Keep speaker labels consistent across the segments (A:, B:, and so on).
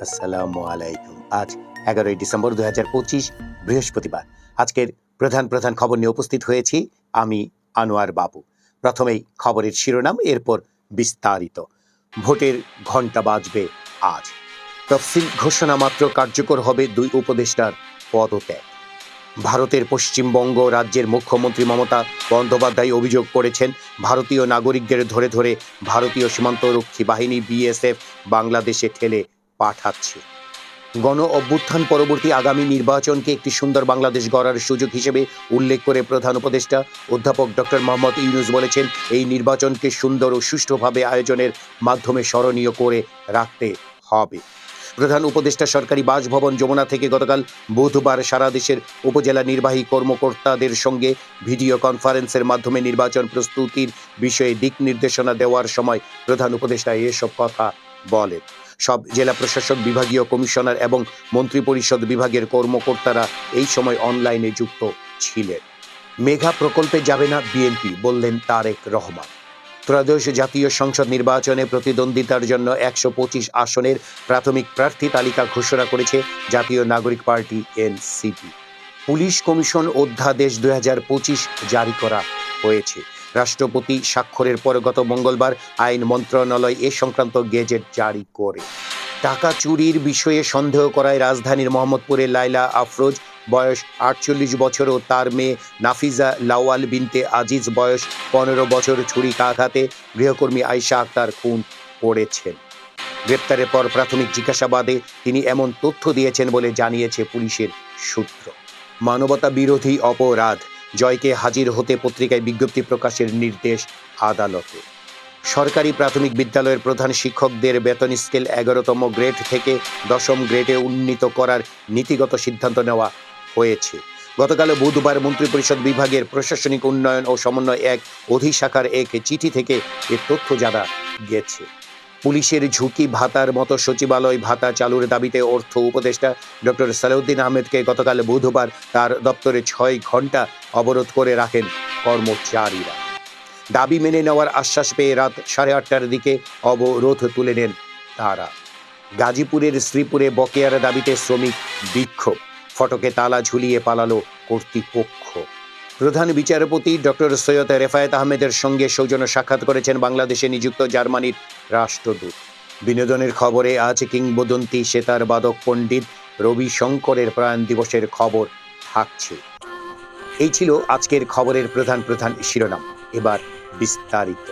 A: আসসালামু আলাইকুম। আজ ১১ই ডিসেম্বর ২০২৫ বৃহস্পতিবার। আজকের প্রধান প্রধান খবর নিয়ে উপস্থিত হয়েছি আমি আনোয়ার বাবু। প্রথমেই খবরের শিরোনাম, এরপর বিস্তারিত। ভোটের ঘণ্টা বাজবে আজ। তফসিল ঘোষণা মাত্র কার্যকর হবে ২ উপদেষ্টার পদত্যাগ। ভারতের পশ্চিমবঙ্গ রাজ্যের মুখ্যমন্ত্রী মমতা বন্দ্যোপাধ্যায় অভিযোগ করেছেন, ভারতীয় নাগরিকদের ধরে ধরে ভারতীয় সীমান্তরক্ষী বাহিনী বিএসএফ বাংলাদেশে ঠেলে পাঠাচ্ছে। গণ অভ্যুত্থান পরবর্তী আগামী নির্বাচনকে একটি সুন্দর বাংলাদেশ গড়ার সুযোগ হিসেবে উল্লেখ করে প্রধান উপদেষ্টা অধ্যাপক ডক্টর মোহাম্মদ ইউনূস বলেছেন, এই নির্বাচনকে সুন্দর ও সুষ্ঠুভাবে আয়োজনের মাধ্যমে স্মরণীয় করে রাখতে হবে। প্রধান উপদেষ্টা সরকারি বাসভবন যমুনা থেকে গতকাল বুধবার সারা দেশের উপজেলা নির্বাহী কর্মকর্তাদের সঙ্গে ভিডিও কনফারেন্সের মাধ্যমে নির্বাচন প্রস্তুতির বিষয়ে দিক নির্দেশনা দেওয়ার সময় প্রধান উপদেষ্টা এসব কথা বলেন। সব জেলা প্রশাসক, বিভাগীয় কমিশনার এবং মন্ত্রিপরিষদ বিভাগের কর্মকর্তারা এই সময় অনলাইনে যুক্ত ছিলেন। মেঘা প্রকল্পে যাবে না বিএনপি, বললেন তারেক রহমান। ত্রয়োদশ জাতীয় সংসদ নির্বাচনে প্রতিদ্বন্দ্বিতার জন্য ১২৫ আসনের প্রাথমিক প্রার্থী তালিকা ঘোষণা করেছে জাতীয় নাগরিক পার্টি এনসিপি। পুলিশ কমিশন অধ্যাদেশ ২০২৫ জারি করা হয়েছে। রাষ্ট্রপতি স্বাক্ষরের পর গত মঙ্গলবার আইন মন্ত্রণালয় এ সংক্রান্ত গেজেট জারি করে। টাকা চুরির বিষয়ে সন্দেহ করায় রাজধানীর মোহাম্মদপুরে লাইলা আফরোজ বয়স ৪৮ বছর ও তার মেয়ে নাফিজা লাওয়াল বিনতে আজিজ বয়স ১৫ বছর ছুরিকাঘাতে গৃহকর্মী আয়শা আক্তার খুন করেছেন। গ্রেপ্তারের পর প্রাথমিক জিজ্ঞাসাবাদে তিনি এমন তথ্য দিয়েছেন বলে জানিয়েছে পুলিশের সূত্র। মানবতা বিরোধী অপরাধ, জয়কে হাজির হতে পত্রিকায় বিজ্ঞপ্তি প্রকাশের নির্দেশ আদালতে। সরকারি প্রাথমিক বিদ্যালয়ের প্রধান শিক্ষকদের বেতন স্কেল ১১তম গ্রেড থেকে ১০ম গ্রেডে উন্নীত করার নীতিগত সিদ্ধান্ত নেওয়া হয়েছে। গতকাল বুধবার মন্ত্রিপরিষদ বিভাগের প্রশাসনিক উন্নয়ন ও সমন্বয় এক অধিশাখার এক চিঠি থেকে এ তথ্য জানা গেছে। পুলিশের ঝুঁকি ভাতার মতো সচিবালয় ভাতা চালুর দাবিতে অর্থ উপদেষ্টা ডক্টর সালেউদ্দিন আহমেদকে গতকাল বুধবার তার দপ্তরে ৬ ঘণ্টা অবরোধ করে রাখেন কর্মচারীরা। দাবি মেনে নেওয়ার আশ্বাস পেয়ে রাত ৮:৩০টার দিকে অবরোধ তুলে নেন তারা। গাজীপুরের শ্রীপুরে বকেয়ার দাবিতে শ্রমিক বিক্ষোভ, ফটকে তালা ঝুলিয়ে পালালো কর্তৃপক্ষ। প্রধান বিচারপতি ডক্টর সৈয়দ রেফায়েত আহমেদের সঙ্গে সৌজন্য সাক্ষাৎ করেছেন বাংলাদেশে নিযুক্ত জার্মানির রাষ্ট্রদূত। বিনোদনের খবরে আজ কিংবদন্তি সেতার বাদক পণ্ডিত রবি শঙ্করের প্রয়াণ দিবসের খবর থাকছে। এই ছিল আজকের খবরের প্রধান প্রধান শিরোনাম। এবার বিস্তারিত।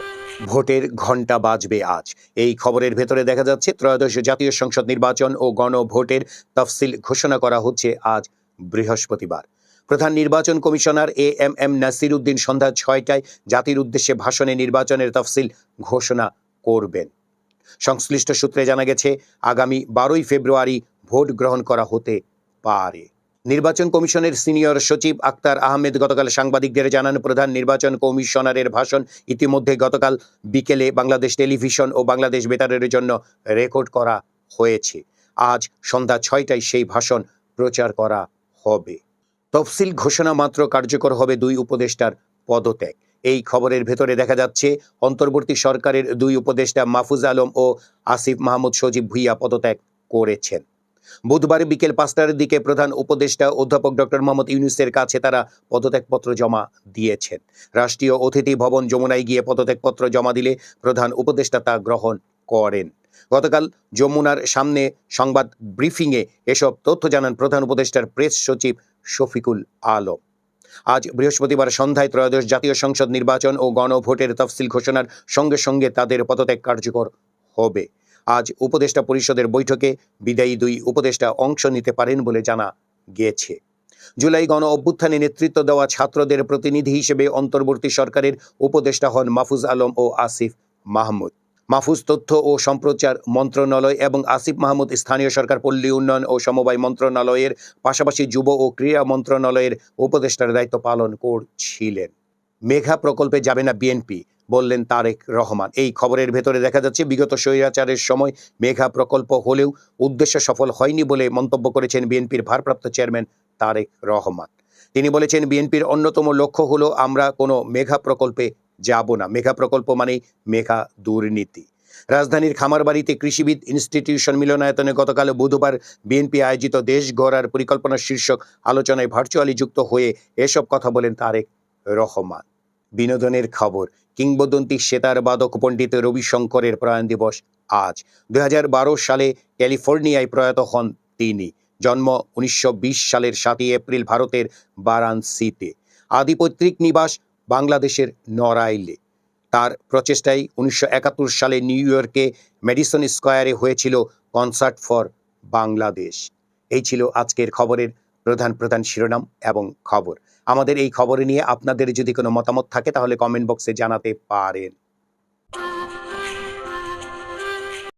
A: ভোটের ঘণ্টা বাজবে আজ। এই খবরের ভেতরে দেখা যাচ্ছে, ত্রয়োদশ জাতীয় সংসদ নির্বাচন ও গণভোটের তফসিল ঘোষণা করা হচ্ছে আজ বৃহস্পতিবার। প্রধান নির্বাচন কমিশনার এএমএম নাসির উদ্দিন সন্ধ্যা ৬টায় জাতির উদ্দেশ্যে ভাষণে নির্বাচনের তফসিল ঘোষণা করবেন। সংশ্লিষ্ট সূত্রে জানা গেছে, আগামী ১২ই ফেব্রুয়ারি ভোট গ্রহণ করা হতে পারে। নির্বাচন কমিশনের সিনিয়র সচিব আক্তার আহমেদ গতকাল সাংবাদিকদের জানান, প্রধান নির্বাচন কমিশনারের ভাষণ ইতিমধ্যে গতকাল বিকেলে বাংলাদেশ টেলিভিশন ও বাংলাদেশ বেতারের জন্য রেকর্ড করা হয়েছে। আজ সন্ধ্যা ৬টায় সেই ভাষণ প্রচার করা হবে। তফসিল ঘোষণা মাত্র কার্যকর হবে ২ উপদেষ্টার পদত্যাগ। এই খবরের ভেতরে দেখা যাচ্ছে, অন্তর্বর্তী সরকারের ২ উপদেষ্টা মাহফুজ আলম ও আসিফ মাহমুদ সজীব ভুইয়া পদত্যাগ করেছেন। বুধবার বিকেল ৫টার দিকে প্রধান উপদেষ্টা অধ্যাপক ডক্টর মোহাম্মদ ইউনূসের কাছে তারা পদত্যাগপত্র জমা দিয়েছেন। রাষ্ট্রীয় অতিথি ভবন যমুনায় গিয়ে পদত্যাগপত্র জমা দিলে প্রধান উপদেষ্টা তা গ্রহণ করেন। গতকাল যমুনার সামনে সংবাদ ব্রিফিংয়ে এসব তথ্য জানান প্রধান উপদেষ্টার প্রেস সচিব শফিকুল আলম। আজ বৃহস্পতিবার সন্ধ্যায় ত্রয়োদশ জাতীয় সংসদ নির্বাচন ও গণভোটের তফসিল ঘোষণার সঙ্গে সঙ্গে তাদের পদত্যাগ কার্যকর হবে। আজ উপদেষ্টা পরিষদের বৈঠকে বিদায়ী ২ উপদেষ্টা অংশ নিতে পারেন বলে জানা গেছে। জুলাই গণ অভ্যুত্থানে নেতৃত্ব দেওয়া ছাত্রদের প্রতিনিধি হিসেবে অন্তর্বর্তী সরকারের উপদেষ্টা হন মাহফুজ আলম ও আসিফ মাহমুদ। মাহফুজ তথ্য ও সম্প্রচার মন্ত্রণালয় এবং আসিফ মাহমুদ স্থানীয় সরকার, পল্লী উন্নয়ন ও সমবায় মন্ত্রণালয়ের পাশাপাশি যুব ও ক্রীড়া মন্ত্রণালয়ের উপদেষ্টার দায়িত্ব পালন করছিলেন। মেঘা প্রকল্পে যাবে না বিএনপি, বললেন তারেক রহমান। এই খবরের ভেতরে দেখা যাচ্ছে, বিগত স্বৈরাচারের সময় মেঘা প্রকল্প হলেও উদ্দেশ্য সফল হয়নি বলে মন্তব্য করেছেন বিএনপির ভারপ্রাপ্ত চেয়ারম্যান তারেক রহমান। তিনি বলেছেন, বিএনপির অন্যতম লক্ষ্য হলো আমরা কোনো মেঘা প্রকল্পে যাব না। মেঘা প্রকল্প মানেই মেঘা দুর্নীতি। রাজধানীর খামারবাড়িতে কৃষিবিদ ইনস্টিটিউশন মিলনায়তনে গতকাল বুধবার বিএনপি আয়োজিত দেশ গড়ার পরিকল্পনা শীর্ষক আলোচনায় ভার্চুয়ালি যুক্ত হয়ে এসব কথা বলেন তারেক রহমান। বিনোদনের খবর, কিংবদন্তি সেতার বাদক পণ্ডিত রবিশঙ্করের প্রয়াণ দিবস আজ। 2012 সালে ক্যালিফোর্নিয়ায় প্রয়াত হন তিনি। জন্ম 1920 সালের 7 এপ্রিল ভারতের বারাণসীতে। আধিপত্যিক নিবাস বাংলাদেশের নড়াইলে। তার প্রচেষ্টায় 1971 সালে নিউ ইয়র্কে ম্যাডিসন স্কয়ারে হয়েছিল কনসার্ট ফর বাংলাদেশ। এই ছিল আজকের খবরের প্রধান প্রধান শিরোনাম এবং খবর। আমাদের এই খবর নিয়ে আপনাদের যদি কোনো মতামত থাকে তাহলে কমেন্ট বক্সে জানাতে পারেন।